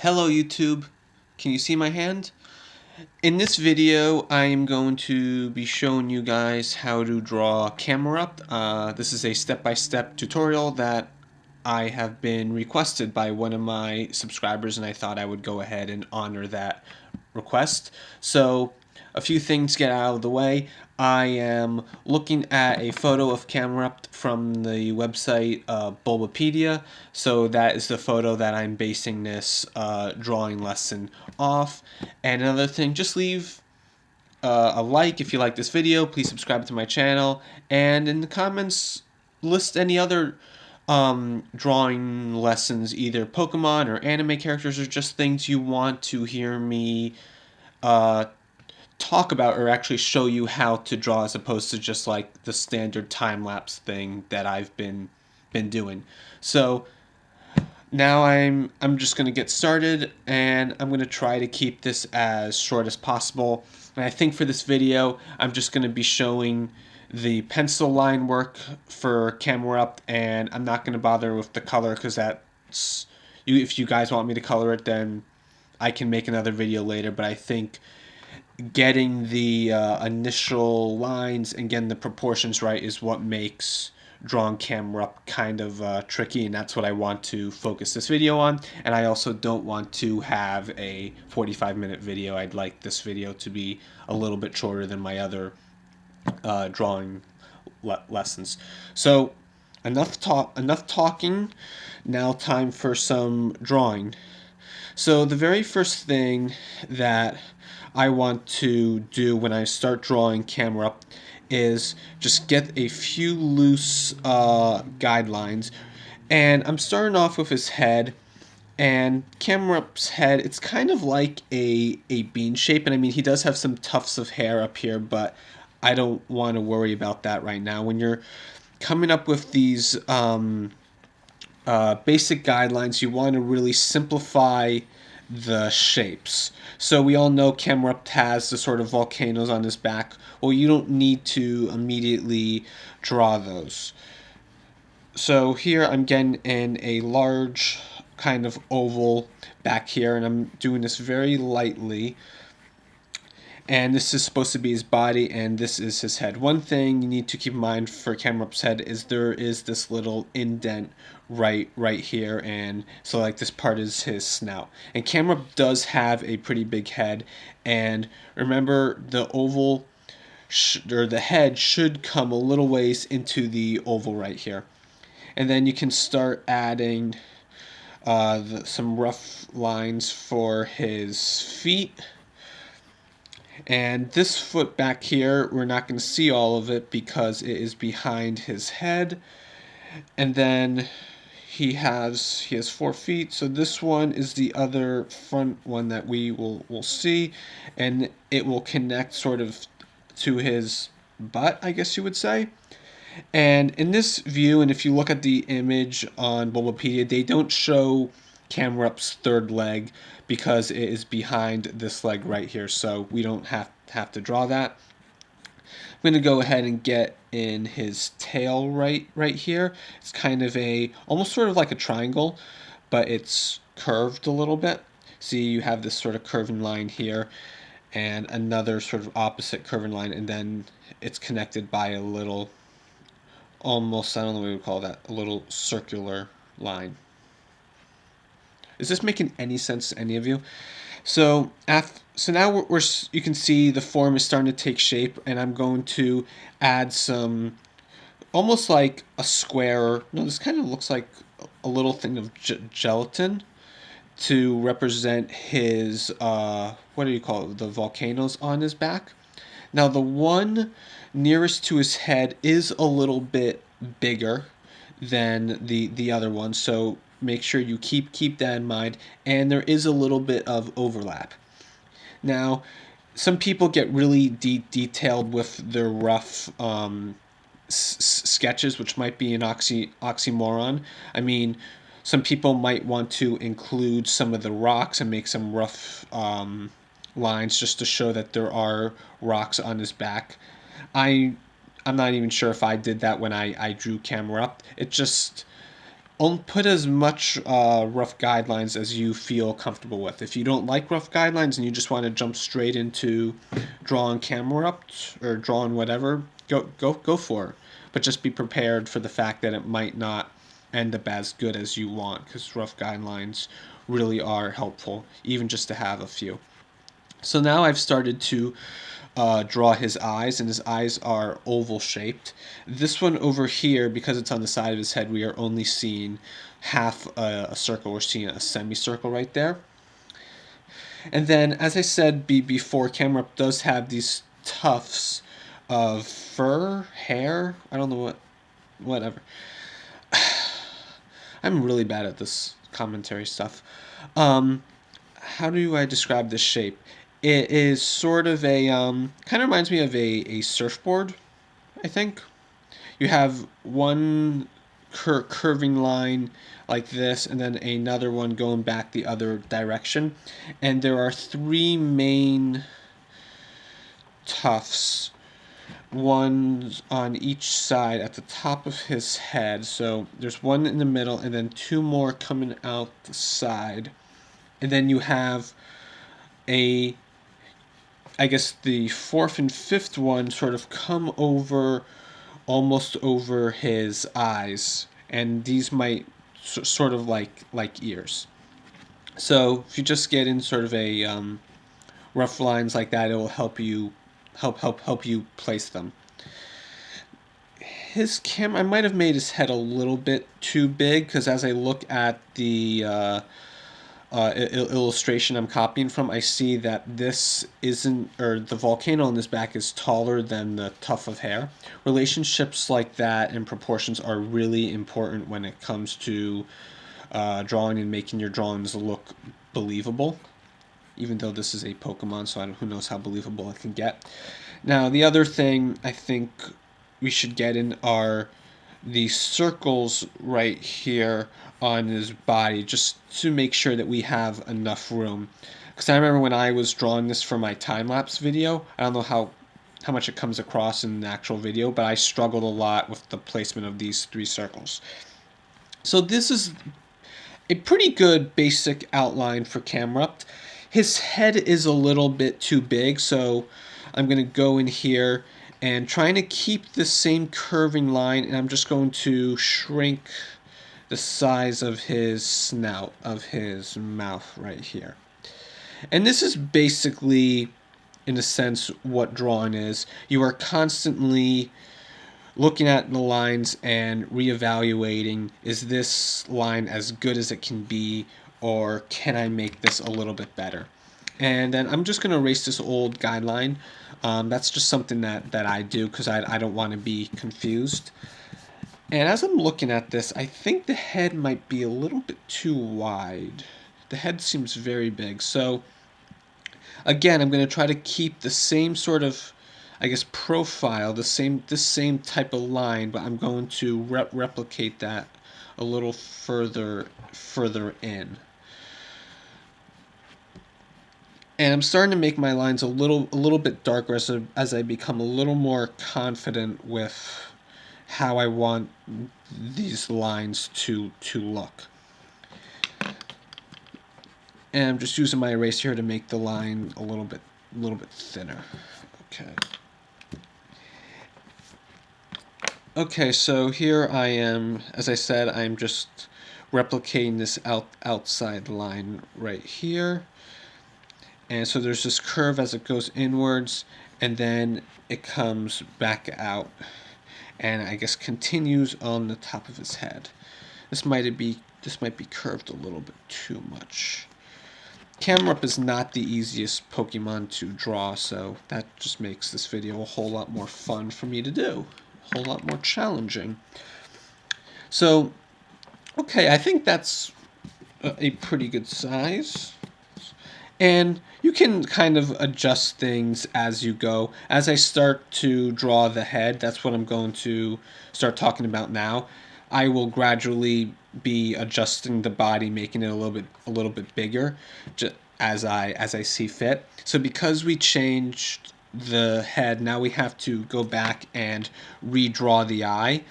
Hello YouTube, can you see my hand? In this video I am going to be showing you guys how to draw Camerupt. This is a step-by-step tutorial that I have been requested by one of my subscribers, and I thought I would go ahead and honor that request. So a few things get out of the way. I am looking at a photo of Camerupt from the website Bulbapedia, so that is the photo that I'm basing this drawing lesson off. And another thing, just leave a like if you like this video. Please subscribe to my channel, and in the comments list any other drawing lessons, either Pokemon or anime characters, or just things you want to hear me talk about or actually show you how to draw, as opposed to just like the standard time-lapse thing that I've been doing. So now I'm just going to get started, and I'm going to try to keep this as short as possible. And I think for this video I'm just going to be showing the pencil line work for Camerupt, and I'm not going to bother with the color because that's, if you guys want me to color it, then I can make another video later. But I think getting the initial lines and getting the proportions right is what makes drawing Camerupt kind of tricky, and that's what I want to focus this video on. And I also don't want to have a 45-minute video. I'd like this video to be a little bit shorter than my other drawing lessons. So enough talking. Now time for some drawing. So the very first thing that I want to do when I start drawing Camerupt is just get a few loose guidelines. And I'm starting off with his head. And Camerupt's head, it's kind of like a bean shape. And I mean, he does have some tufts of hair up here, but I don't want to worry about that right now. When you're coming up with these basic guidelines, you want to really simplify the shapes. So we all know Camerupt has the sort of volcanoes on his back. Well, you don't need to immediately draw those. So here I'm getting in a large kind of oval back here, and I'm doing this very lightly. And this is supposed to be his body, and this is his head. One thing you need to keep in mind for Camerupt's head is there is this little indent right here, and so like this part is his snout. And Camerupt does have a pretty big head, and remember the oval or the head should come a little ways into the oval right here. And then you can start adding some rough lines for his feet. And this foot back here, we're not going to see all of it because it is behind his head. And then he has 4 feet, so this one is the other front one that we'll see, and it will connect sort of to his butt, I guess you would say. And in this view, and if you look at the image on Bulbapedia, they don't show Camerupt's third leg because it is behind this leg right here, so we don't have to draw that. I'm going to go ahead and get in his tail right here. It's kind of almost sort of like a triangle, but it's curved a little bit. See, you have this sort of curving line here and another sort of opposite curving line, and then it's connected by a little, almost, I don't know what we would call that, a little circular line. Is this making any sense to any of you? So now you can see the form is starting to take shape, and I'm going to add some, almost like a square, no, this kind of looks like a little thing of gelatin to represent his, what do you call it, the volcanoes on his back. Now the one nearest to his head is a little bit bigger than the other one, so make sure you keep that in mind, and there is a little bit of overlap. Now, some people get really detailed with their rough sketches, which might be an oxymoron. I mean, some people might want to include some of the rocks and make some rough lines just to show that there are rocks on his back. I'm not even sure if I did that when I drew Camerupt. It just put as much rough guidelines as you feel comfortable with. If you don't like rough guidelines and you just want to jump straight into drawing Camerupt or drawing whatever, go for it. But just be prepared for the fact that it might not end up as good as you want, because rough guidelines really are helpful, even just to have a few. So now I've started to draw his eyes, and his eyes are oval shaped. This one over here, because it's on the side of his head, we are only seeing half a circle. We're seeing a semicircle right there. And then, as I said before, Camerupt does have these tufts of fur, hair, I don't know whatever. I'm really bad at this commentary stuff. How do I describe this shape? It is sort of a, kind of reminds me of a surfboard, I think. You have one curving line like this, and then another one going back the other direction. And there are three main tufts, one on each side at the top of his head. So there's one in the middle, and then two more coming out the side. And then you have I guess the fourth and fifth one sort of come over, almost over his eyes, and these might sort of like ears. So if you just get in sort of a rough lines like that, it will help you place them. His camera, I might have made his head a little bit too big, because as I look at the illustration I'm copying from, I see that this isn't, or the volcano on his back is taller than the tuft of hair. Relationships like that and proportions are really important when it comes to drawing and making your drawings look believable, even though this is a Pokemon, so who knows how believable it can get. Now, the other thing I think we should get in are these circles right here on his body, just to make sure that we have enough room. Because I remember when I was drawing this for my time-lapse video, I don't know how much it comes across in the actual video, but I struggled a lot with the placement of these three circles. So this is a pretty good basic outline for Camerupt. His head is a little bit too big, so I'm going to go in here and trying to keep the same curving line, and I'm just going to shrink the size of his snout, of his mouth right here. And this is basically, in a sense, what drawing is. You are constantly looking at the lines and reevaluating, is this line as good as it can be, or can I make this a little bit better? And then I'm just going to erase this old guideline. That's just something that I do because I don't want to be confused. And as I'm looking at this, I think the head might be a little bit too wide. The head seems very big. So again, I'm going to try to keep the same sort of, I guess, profile, this same type of line, but I'm going to replicate that a little further in. And I'm starting to make my lines a little bit darker as I become a little more confident with how I want these lines to look. And I'm just using my eraser here to make the line a little bit thinner. Okay. Okay, so here I am. As I said, I'm just replicating this outside line right here. And so there's this curve as it goes inwards, and then it comes back out, and I guess continues on the top of his head. This might be curved a little bit too much. Camerupt is not the easiest Pokemon to draw, so that just makes this video a whole lot more fun for me to do, a whole lot more challenging. So, okay, I think that's a pretty good size. And you can kind of adjust things as you go. As I start to draw the head, that's what I'm going to start talking about now. I will gradually be adjusting the body, making it a little bit bigger, as I see fit. So because we changed the head, now we have to go back and redraw the eye.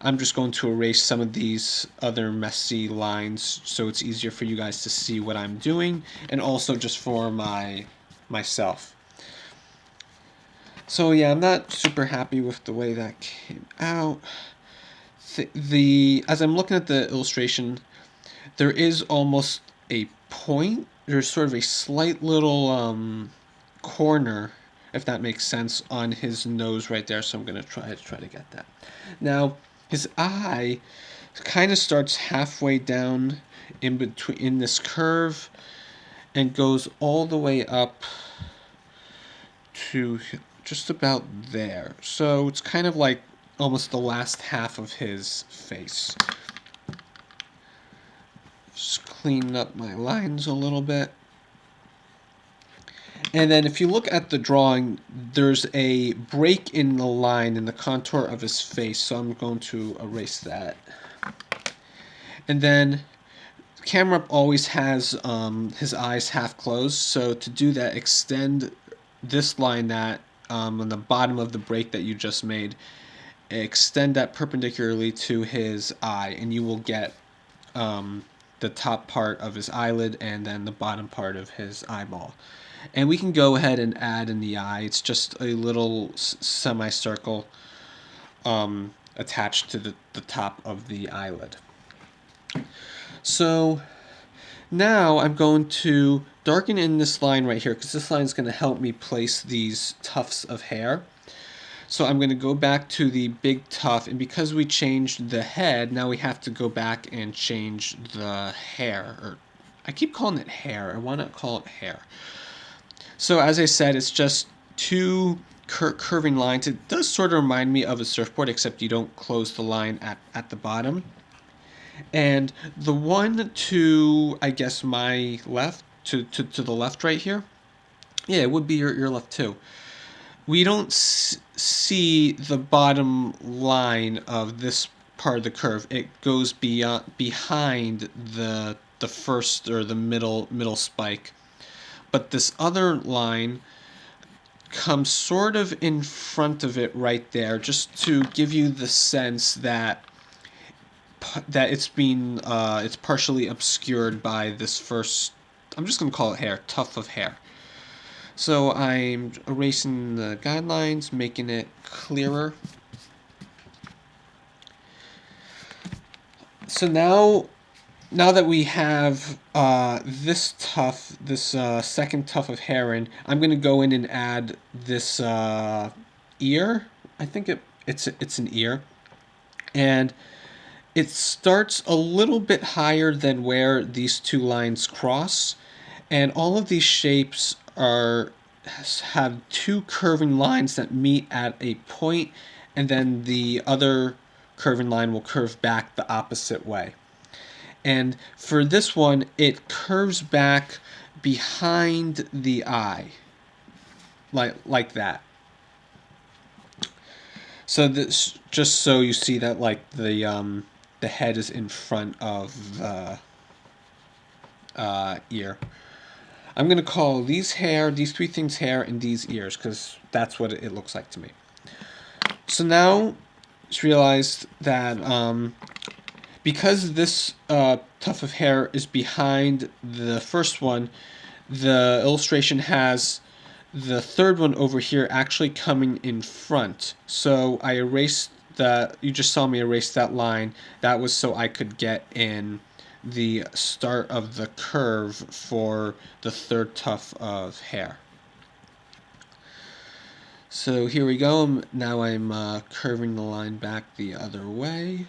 I'm just going to erase some of these other messy lines so it's easier for you guys to see what I'm doing, and also just for myself. So yeah, I'm not super happy with the way that came out. As I'm looking at the illustration, there is almost a point. There's sort of a slight little corner, if that makes sense, on his nose right there. So I'm gonna try to get that. Now his eye kind of starts halfway down in this curve and goes all the way up to just about there. So it's kind of like almost the last half of his face. Just clean up my lines a little bit. And then if you look at the drawing, there's a break in the line in the contour of his face, so I'm going to erase that. And then Camerupt always has his eyes half closed, so to do that, extend this line that on the bottom of the break that you just made, extend that perpendicularly to his eye, and you will get the top part of his eyelid and then the bottom part of his eyeball. And we can go ahead and add in the eye. It's just a little semicircle attached to the top of the eyelid. So now I'm going to darken in this line right here, because this line is going to help me place these tufts of hair. So I'm going to go back to the big tuft, and because we changed the head, now we have to go back and change the hair. Or I keep calling it hair. I want to call it hair. So as I said, it's just two curving lines. It does sort of remind me of a surfboard, except you don't close the line at the bottom. And the one to, I guess, my left, to the left right here, yeah, it would be your left too. We don't see the bottom line of this part of the curve. It goes behind the first or the middle spike. But this other line comes sort of in front of it right there, just to give you the sense that it's partially obscured by this first, I'm just going to call it hair, tuft of hair. So I'm erasing the guidelines, making it clearer. So now that we have this tuft, this second tuft of hair in, I'm going to go in and add this ear. I think it's an ear. And it starts a little bit higher than where these two lines cross. And all of these shapes have two curving lines that meet at a point, and then the other curving line will curve back the opposite way. And for this one, it curves back behind the eye, like that. So this, just so you see that, like the head is in front of the ear. I'm going to call these three things hair, and these ears, because that's what it looks like to me. So now, just realized that because this tuft of hair is behind the first one, the illustration has the third one over here actually coming in front. So I erased that. You just saw me erase that line. That was so I could get in the start of the curve for the third tuft of hair. So here we go. Now I'm curving the line back the other way.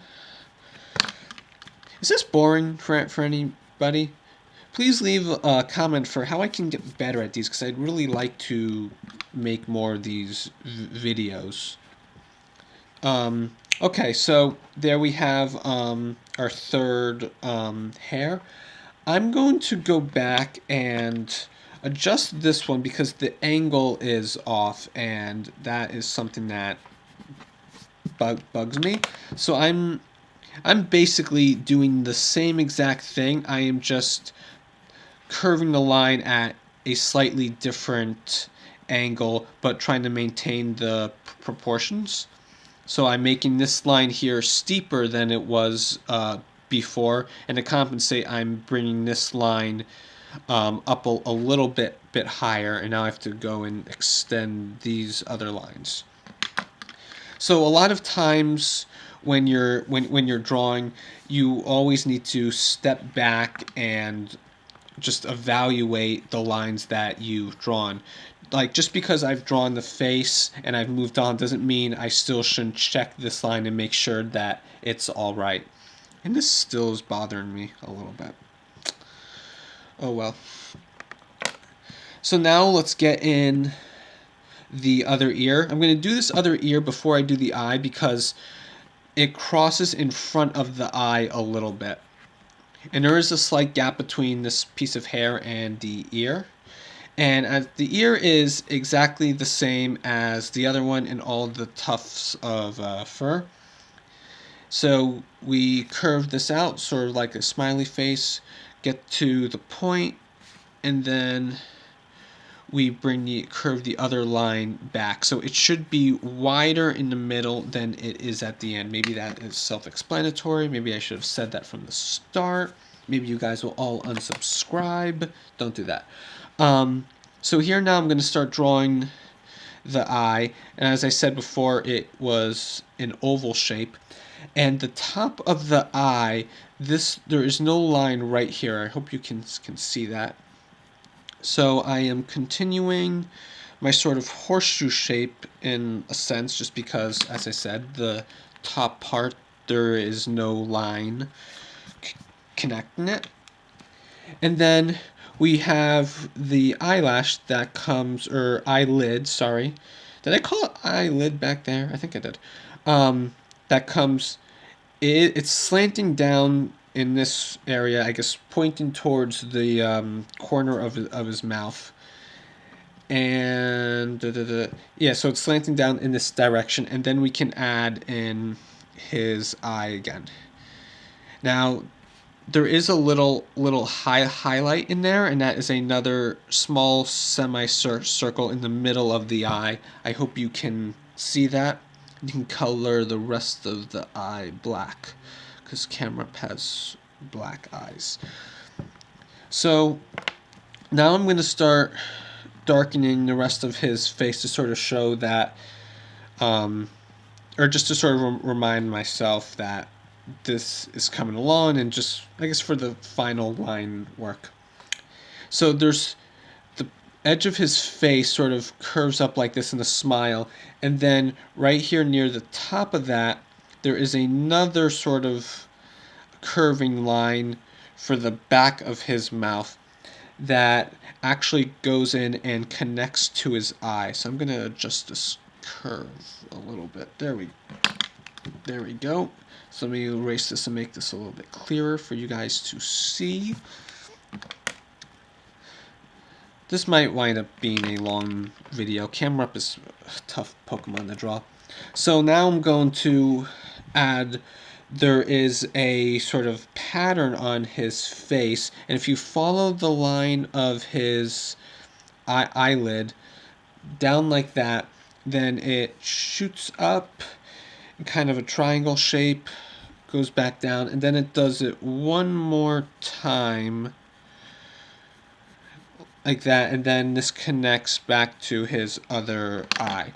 Is this boring for anybody? Please leave a comment for how I can get better at these, because I'd really like to make more of these videos. Okay, so there we have our third hair. I'm going to go back and adjust this one because the angle is off, and that is something that bugs me. So I'm basically doing the same exact thing. I am just curving the line at a slightly different angle, but trying to maintain the proportions. So I'm making this line here steeper than it was before, and to compensate, I'm bringing this line up a little bit higher, and now I have to go and extend these other lines. So a lot of times when you're drawing, you always need to step back and just evaluate the lines that you've drawn. Like, just because I've drawn the face and I've moved on doesn't mean I still shouldn't check this line and make sure that it's all right. And this still is bothering me a little bit. Oh well. So now let's get in the other ear. I'm going to do this other ear before I do the eye because it crosses in front of the eye a little bit. And there is a slight gap between this piece of hair and the ear. And as the ear is exactly the same as the other one in all the tufts of fur. So we curve this out, sort of like a smiley face, get to the point, and then we curve the other line back. So it should be wider in the middle than it is at the end. Maybe that is self-explanatory. Maybe I should have said that from the start. Maybe you guys will all unsubscribe. Don't do that. So here now I'm going to start drawing the eye. And as I said before, it was an oval shape. And the top of the eye, there is no line right here. I hope you can see that. So I am continuing my sort of horseshoe shape in a sense, just because, as I said, the top part, there is no line connecting it. And then we have the eyelash that comes, or eyelid, sorry. Did I call it eyelid back there? I think I did. That comes, it's slanting down in this area, I guess, pointing towards the corner of his mouth. And yeah, so it's slanting down in this direction, and then we can add in his eye again. Now, there is a little highlight in there, and that is another small semicircle in the middle of the eye. I hope you can see that. You can color the rest of the eye black, because Camerupt has black eyes. So now I'm going to start darkening the rest of his face to sort of show that, or just to sort of remind myself that this is coming along, and just, I guess, for the final line work. So there's the edge of his face sort of curves up like this in a smile, and then right here near the top of that, there is another sort of curving line for the back of his mouth that actually goes in and connects to his eye. So I'm going to adjust this curve a little bit. There we go. So let me erase this and make this a little bit clearer for you guys to see. This might wind up being a long video. Camerupt is a tough Pokemon to draw. So now I'm going to add, there is a sort of pattern on his face, and if you follow the line of his eyelid down like that, then it shoots up in kind of a triangle shape, goes back down, and then it does it one more time like that, and then this connects back to his other eye,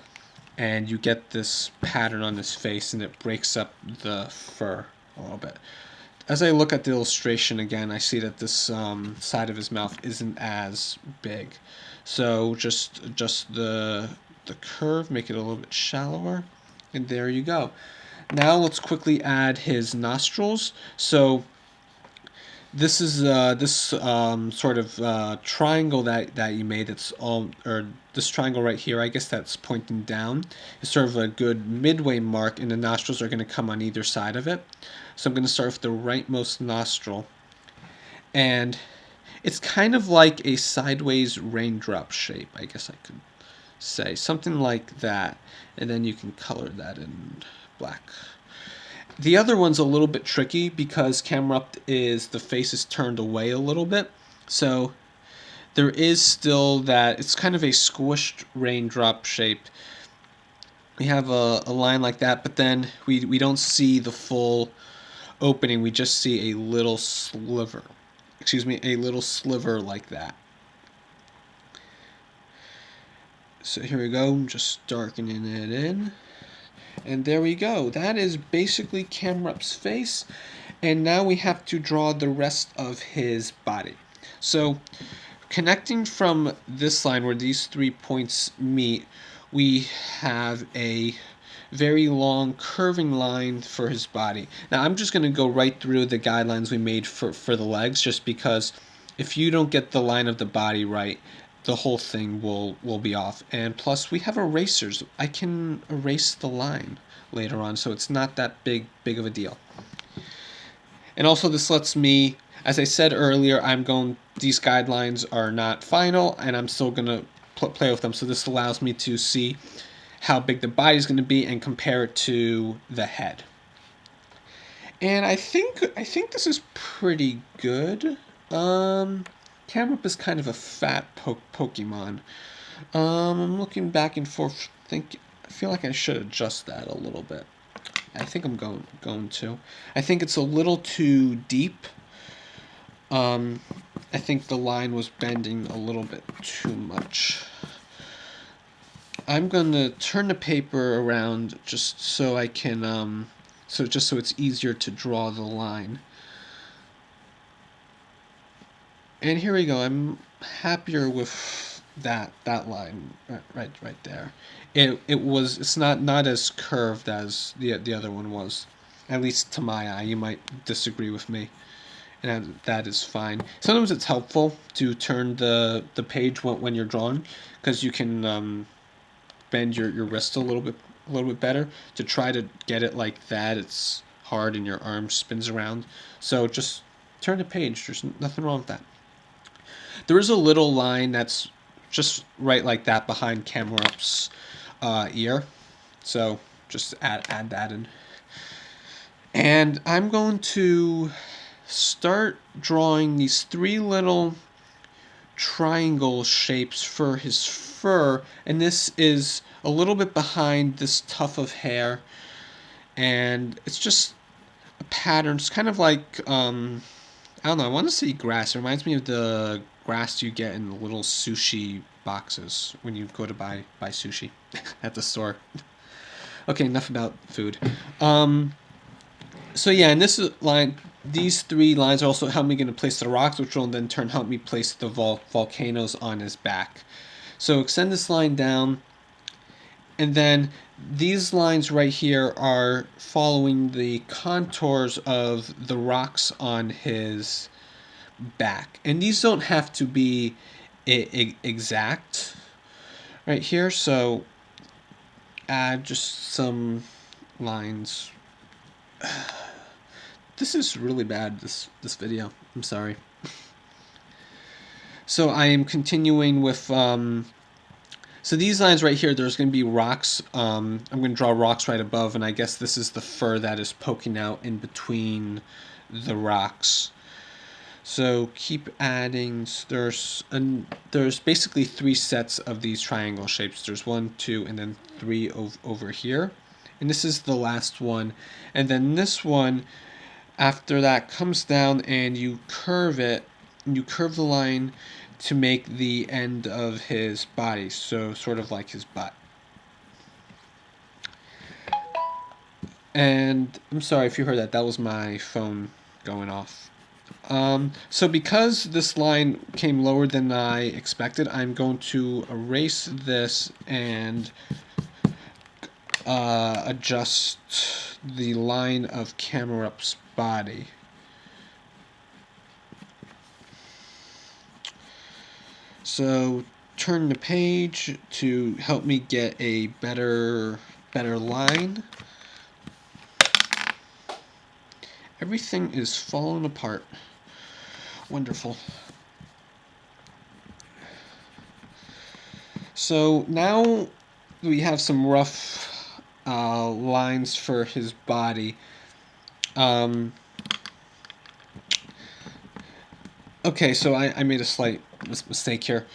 and you get this pattern on his face, and it breaks up the fur a little bit. As I look at the illustration again, I see that this side of his mouth isn't as big, so just adjust the curve, make it a little bit shallower, and there you go. Now let's quickly add his nostrils. So this is this sort of triangle that you made. That's all, or this triangle right here, I guess that's pointing down. It's sort of a good midway mark, and the nostrils are going to come on either side of it. So I'm going to start with the rightmost nostril, and it's kind of like a sideways raindrop shape, I guess I could say, something like that. And then you can color that in black. The other one's a little bit tricky because Camerupt the face is turned away a little bit, so there is still that, it's kind of a squished raindrop shape, we have a line like that, but then we don't see the full opening. We just see a little sliver. Excuse me, a little sliver like that. So here we go, I'm just darkening it in. And there we go. That is basically Camrupt's face. And now we have to draw the rest of his body. So connecting from this line where these 3 points meet, we have a very long curving line for his body. Now I'm just going to go right through the guidelines we made for the legs, just because if you don't get the line of the body right, the whole thing will be off. And plus we have erasers. I can erase the line later on, so it's not that big of a deal. And also this lets me, as I said earlier, these guidelines are not final, and I'm still going to play with them. So this allows me to see how big the body is going to be and compare it to the head. And I think this is pretty good. Camerupt is kind of a fat Pokemon. I'm looking back and forth. I feel like I should adjust that a little bit. I think I'm going to. I think it's a little too deep. I think the line was bending a little bit too much. I'm going to turn the paper around just so I can, so it's easier to draw the line. And here we go. I'm happier with that line right there. It's not as curved as the other one was, at least to my eye. You might disagree with me, and that is fine. Sometimes it's helpful to turn the page when you're drawing, because you can bend your wrist a little bit better. To try to get it like that, it's hard and your arm spins around. So just turn the page. There's nothing wrong with that. There is a little line that's just right like that behind Camrupt's ear. So just add that in. And I'm going to start drawing these 3 little triangle shapes for his fur, and this is a little bit behind this tuft of hair, and it's just a pattern. It's kind of like I don't know, I want to say grass. It reminds me of the grass you get in the little sushi boxes when you go to buy sushi at the store. Okay, enough about food. So yeah, and these 3 lines are also help me get to place the rocks, which will then help me place the volcanoes on his back. So extend this line down, and then these lines right here are following the contours of the rocks on his back. And these don't have to be exact right here, so add just some lines. This is really bad, this video. I'm sorry. So I am continuing with, so these lines right here, there's going to be rocks. I'm going to draw rocks right above, and I guess this is the fur that is poking out in between the rocks. So keep adding. There's basically 3 sets of these triangle shapes. There's 1, 2, and then 3 over here. And this is the last one. And then this one, after that, comes down and you curve it. You curve the line to make the end of his body, so sort of like his butt. And I'm sorry if you heard that. That was my phone going off. So because this line came lower than I expected, I'm going to erase this and adjust the line of Camerupt's body. So turn the page to help me get a better line. Everything is falling apart. Wonderful. So now we have some rough lines for his body. Okay, so I made a slight mistake here.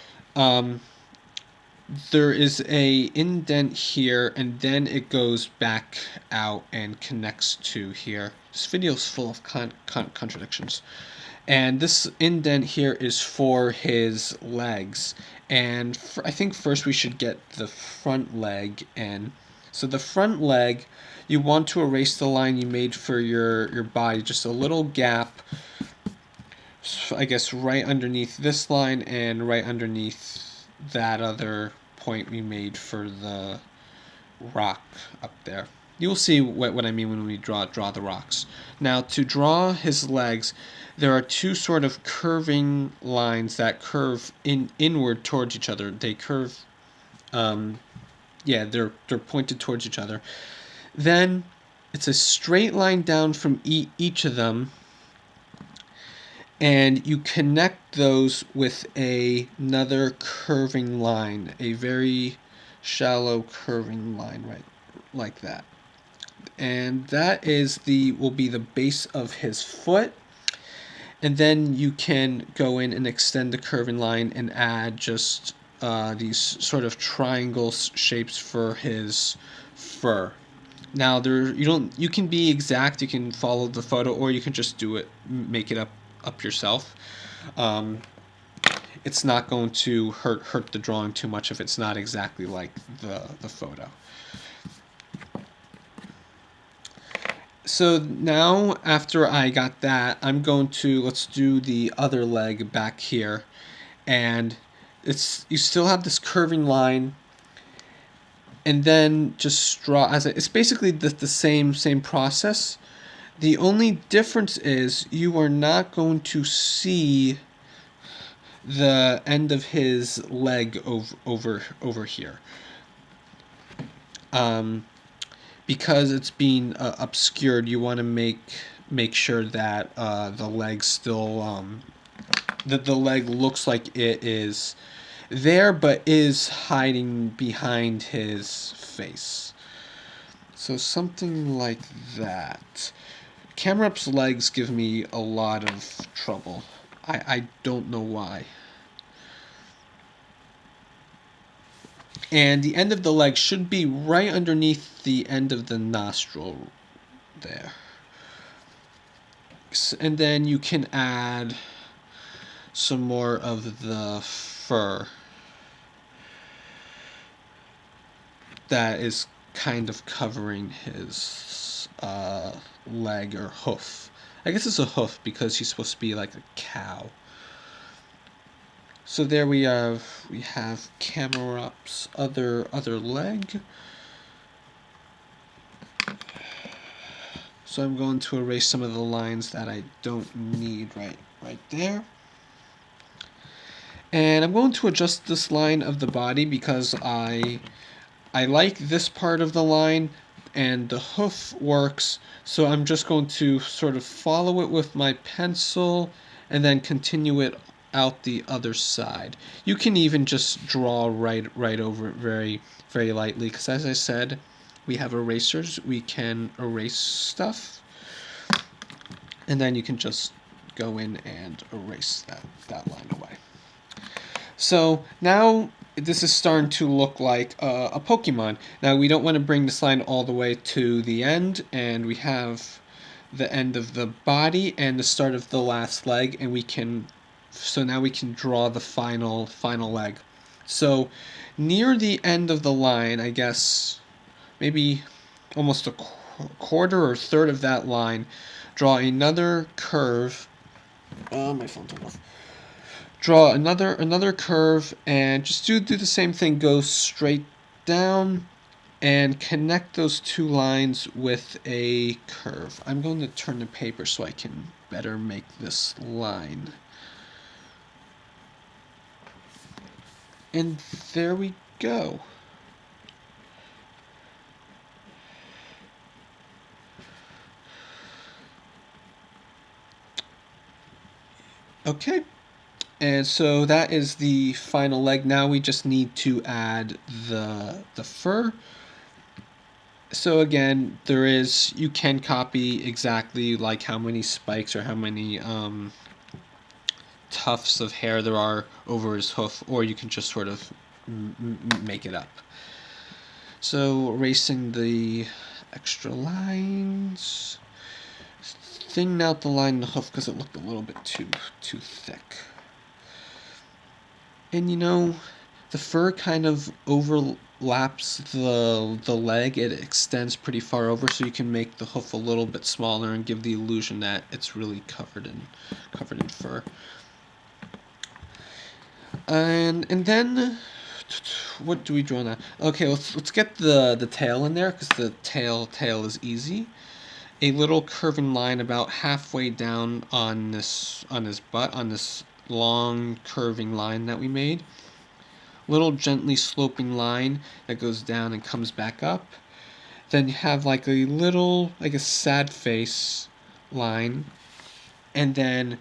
there is a indent here, and then it goes back out and connects to here. This video is full of contradictions. And this indent here is for his legs. And I think first we should get the front leg in. So the front leg, you want to erase the line you made for your body, just a little gap, I guess right underneath this line and right underneath that other point we made for the rock up there. You'll see what I mean when we draw the rocks. Now, to draw his legs, there are two sort of curving lines that curve inward towards each other. They curve, yeah, they're pointed towards each other. Then it's a straight line down from each of them, and you connect those with another curving line, a very shallow curving line, right, like that. And that will be the base of his foot. And then you can go in and extend the curving line and add just these sort of triangle shapes for his fur. Now you can be exact, you can follow the photo, or you can just do it, make it up yourself. It's not going to hurt the drawing too much if it's not exactly like the photo. So now, after I got that, I'm going to, let's do the other leg back here. And you still have this curving line, and then just draw, it's basically the same process. The only difference is you are not going to see the end of his leg over here. Because it's being obscured, you want to make sure that the leg still that the leg looks like it is there, but is hiding behind his face. So something like that. Camrupt's legs give me a lot of trouble. I don't know why. And the end of the leg should be right underneath the end of the nostril there. And then you can add some more of the fur that is kind of covering his leg or hoof. I guess it's a hoof because he's supposed to be like a cow. So there we have Camerupt's other leg. So I'm going to erase some of the lines that I don't need right there. And I'm going to adjust this line of the body because I like this part of the line and the hoof works. So I'm just going to sort of follow it with my pencil and then continue it out the other side. You can even just draw right over it very lightly, because as I said, we have erasers. We can erase stuff, and then you can just go in and erase that line away. So now this is starting to look like a Pokemon. Now we don't want to bring this line all the way to the end, and we have the end of the body and the start of the last leg, and so now we can draw the final leg. So near the end of the line, I guess maybe almost a quarter or third of that line, draw another curve. My phone's off. Draw another curve and just do the same thing. Go straight down and connect those two lines with a curve. I'm going to turn the paper so I can better make this line. And there we go. Okay. And so that is the final leg. Now we just need to add the fur. So again, you can copy exactly like how many spikes or how many tufts of hair there are over his hoof, or you can just sort of make it up. So erasing the extra lines, thinning out the line in the hoof because it looked a little bit too thick. And you know, the fur kind of overlaps the leg. It extends pretty far over, so you can make the hoof a little bit smaller and give the illusion that it's really covered in fur. And then what do we draw now? Okay, let's get the tail in there because the tail is easy. A little curving line about halfway down on his butt, on this long curving line that we made. Little gently sloping line that goes down and comes back up. Then you have like a little, like a sad face line, and then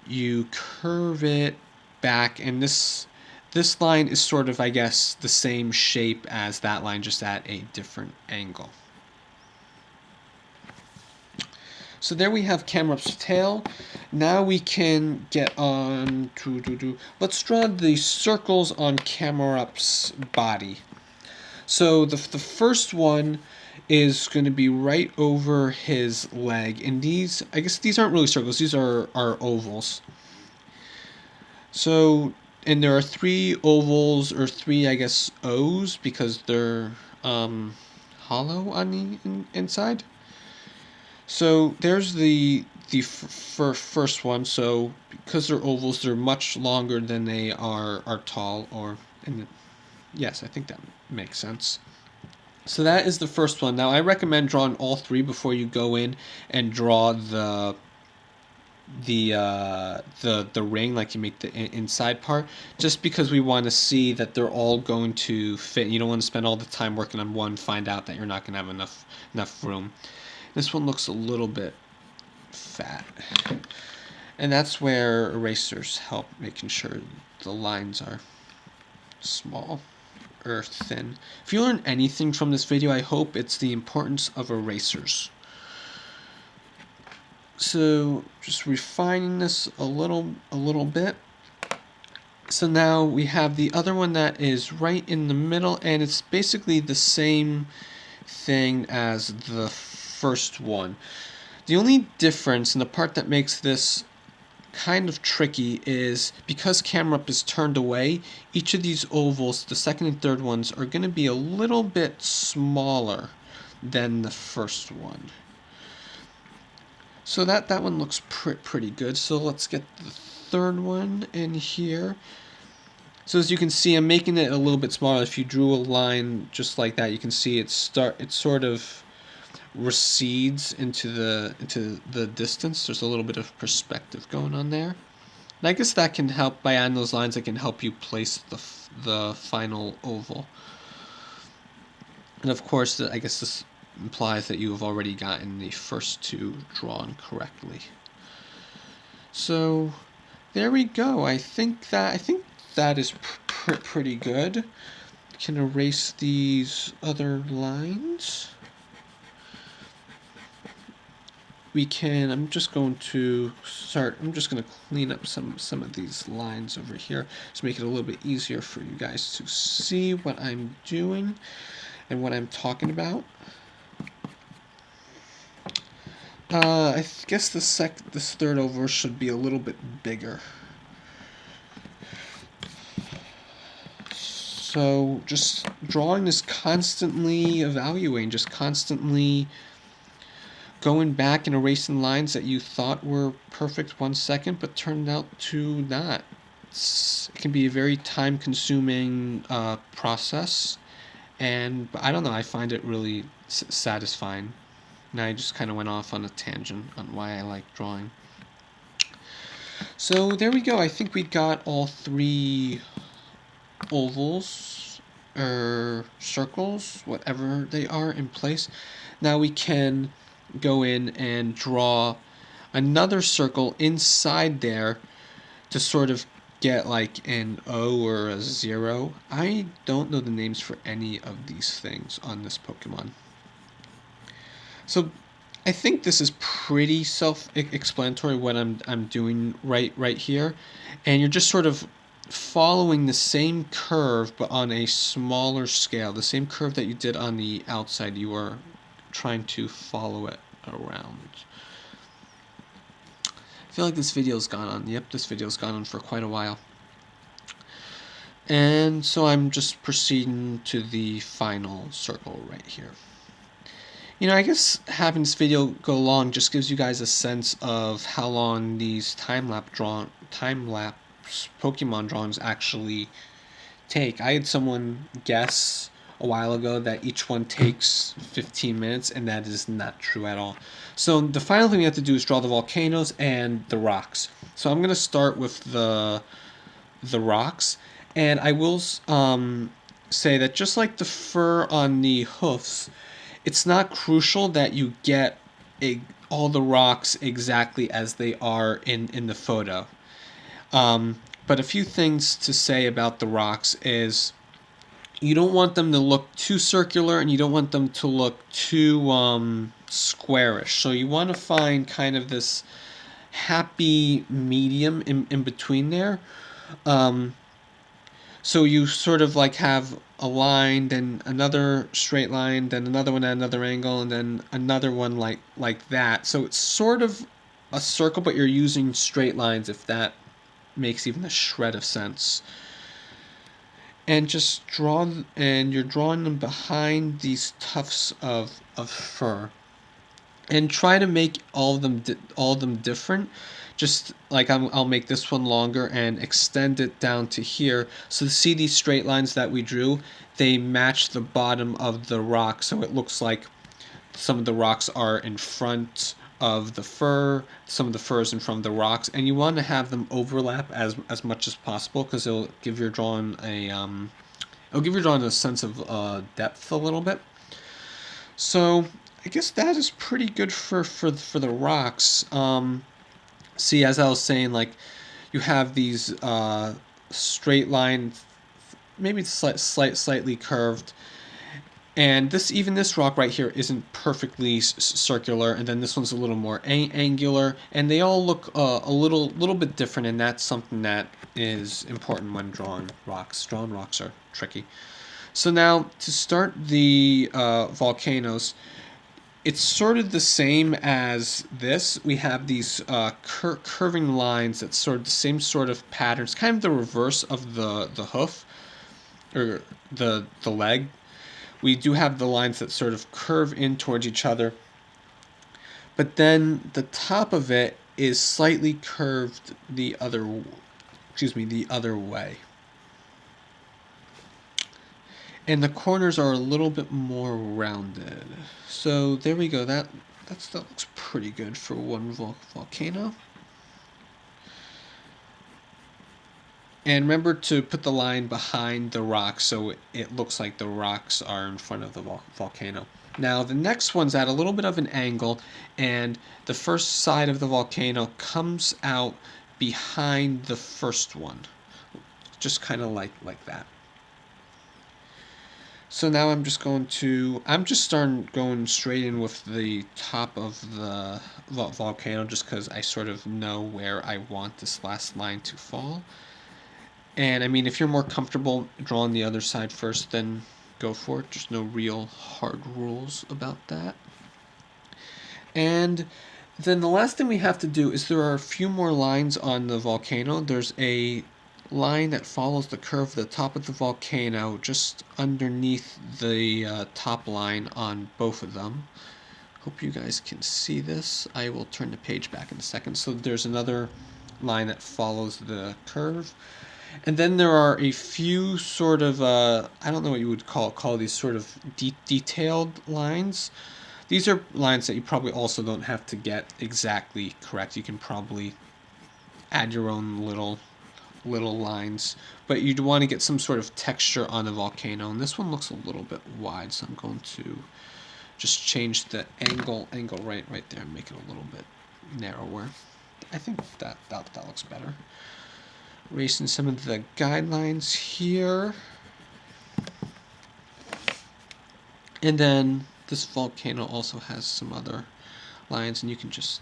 you curve it back, and this line is sort of, I guess, the same shape as that line, just at a different angle. So there we have Camurupt's tail. Now we can get on to let's draw the circles on Camurupt's body. So the first one is going to be right over his leg, and these, I guess these aren't really circles, these are ovals. So, and there are 3 ovals, or 3, I guess, O's, because they're hollow on the inside. So there's the first one. So because they're ovals, they're much longer than they are tall. Yes, I think that makes sense. So that is the first one. Now I recommend drawing all 3 before you go in and draw the ring, like you make the inside part, just because we want to see that they're all going to fit. You don't want to spend all the time working on one, find out that you're not going to have enough room. This one looks a little bit fat, and that's where erasers help, making sure the lines are small or thin. If you learn anything from this video, I hope it's the importance of erasers. So just refining this a little bit. So now we have the other one that is right in the middle, and it's basically the same thing as the first one. The only difference, and the part that makes this kind of tricky, is because Camerupt is turned away, each of these ovals, the second and third ones, are going to be a little bit smaller than the first one. So that one looks pretty good. So let's get the third one in here. So as you can see, I'm making it a little bit smaller. If you drew a line just like that, you can see it sort of recedes into the distance. There's a little bit of perspective going on there. And I guess that can help, by adding those lines, it can help you place the final oval. And of course, I guess this implies that you have already gotten the first 2 drawn correctly. So there we go. I think that is pretty good. Can erase these other lines. We can, I'm just going to clean up some of these lines over here to make it a little bit easier for you guys to see what I'm doing and what I'm talking about. I guess this third oval should be a little bit bigger. So just drawing is constantly evaluating, just constantly going back and erasing lines that you thought were perfect 1 second but turned out to not. It can be a very time-consuming process, and I don't know, I find it really satisfying. Now I just kind of went off on a tangent on why I like drawing. So there we go. I think we got all 3 ovals or circles, whatever they are, in place. Now we can go in and draw another circle inside there to sort of get like an O or a 0. I don't know the names for any of these things on this Pokemon. So I think this is pretty self-explanatory what I'm doing right here, and you're just sort of following the same curve but on a smaller scale. The same curve that you did on the outside, you are trying to follow it around. I feel like this video's gone on. Yep, this video's gone on for quite a while. And so I'm just proceeding to the final circle right here. You know, I guess having this video go long just gives you guys a sense of how long these time-lapse Pokemon drawings actually take. I had someone guess a while ago that each one takes 15 minutes, and that is not true at all. So the final thing we have to do is draw the volcanoes and the rocks. So I'm going to start with the rocks, and I will say that just like the fur on the hoofs, it's not crucial that you get all the rocks exactly as they are in the photo. But a few things to say about the rocks is you don't want them to look too circular and you don't want them to look too squarish. So you want to find kind of this happy medium in between there. So you sort of like have a line, then another straight line, then another one at another angle, and then another one like that. So it's sort of a circle, but you're using straight lines, if that makes even a shred of sense. And just you're drawing them behind these tufts of fur. And try to make all of them different. Just like I'll make this one longer and extend it down to here. So to see these straight lines that we drew, they match the bottom of the rock, so it looks like some of the rocks are in front of the fur, some of the fur is in front of the rocks, and you want to have them overlap as much as possible because it'll give your drawing a sense of depth a little bit. So I guess that is pretty good for the rocks. See, as I was saying, like you have these straight line, maybe it's slightly curved, and this rock right here isn't perfectly circular, and then this one's a little more angular, and they all look a little bit different, and that's something that is important when drawing rocks. Drawing rocks are tricky. So now to start the volcanoes, it's sort of the same as this. We have these curving lines that's sort of the same sort of patterns, kind of the reverse of the hoof or the leg. We do have the lines that sort of curve in towards each other, but then the top of it is slightly curved the other way. And the corners are a little bit more rounded. So there we go. That looks pretty good for one volcano. And remember to put the line behind the rocks so it looks like the rocks are in front of the volcano. Now the next one's at a little bit of an angle, and the first side of the volcano comes out behind the first one. Just kind of like that. So now I'm just starting going straight in with the top of the volcano just because I sort of know where I want this last line to fall. And I mean, if you're more comfortable drawing the other side first, then go for it. There's no real hard rules about that. And then the last thing we have to do is there are a few more lines on the volcano. There's a line that follows the curve of the top of the volcano just underneath the top line on both of them. Hope you guys can see this. I will turn the page back in a second. So there's another line that follows the curve. And then there are a few sort of, I don't know what you would call these sort of detailed lines. These are lines that you probably also don't have to get exactly correct. You can probably add your own little lines, but you'd want to get some sort of texture on the volcano. And this one looks a little bit wide, so I'm going to just change the angle right there and make it a little bit narrower. I think that looks better. Erasing some of the guidelines here. And then this volcano also has some other lines, and you can just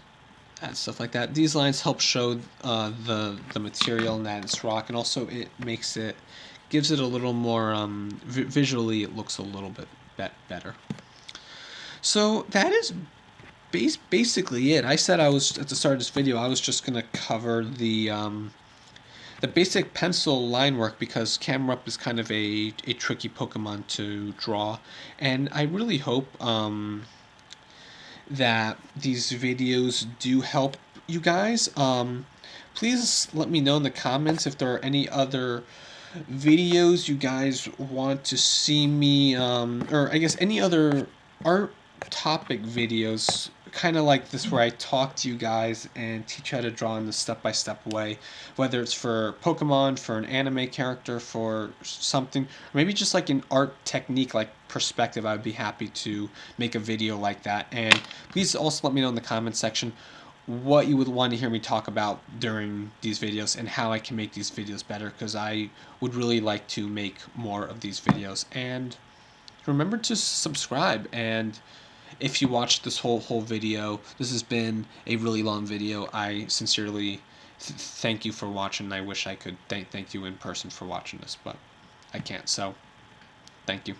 and stuff like that. These lines help show the material and that it's rock, and also it makes it, gives it a little more, visually it looks a little bit better. So that is basically it. I said I was, at the start of this video, I was just going to cover the basic pencil line work because Camerupt is kind of a tricky Pokemon to draw, and I really hope that these videos do help you guys. Please let me know in the comments if there are any other videos you guys want to see me, or I guess any other art topic videos kind of like this where I talk to you guys and teach you how to draw in the step-by-step way, whether it's for Pokemon, for an anime character, for something, or maybe just like an art technique like perspective. I would be happy to make a video like that. And please also let me know in the comments section what you would want to hear me talk about during these videos and how I can make these videos better, because I would really like to make more of these videos. And remember to subscribe. And if you watched this whole video, this has been a really long video. I sincerely thank you for watching. I wish I could thank you in person for watching this, but I can't, so thank you.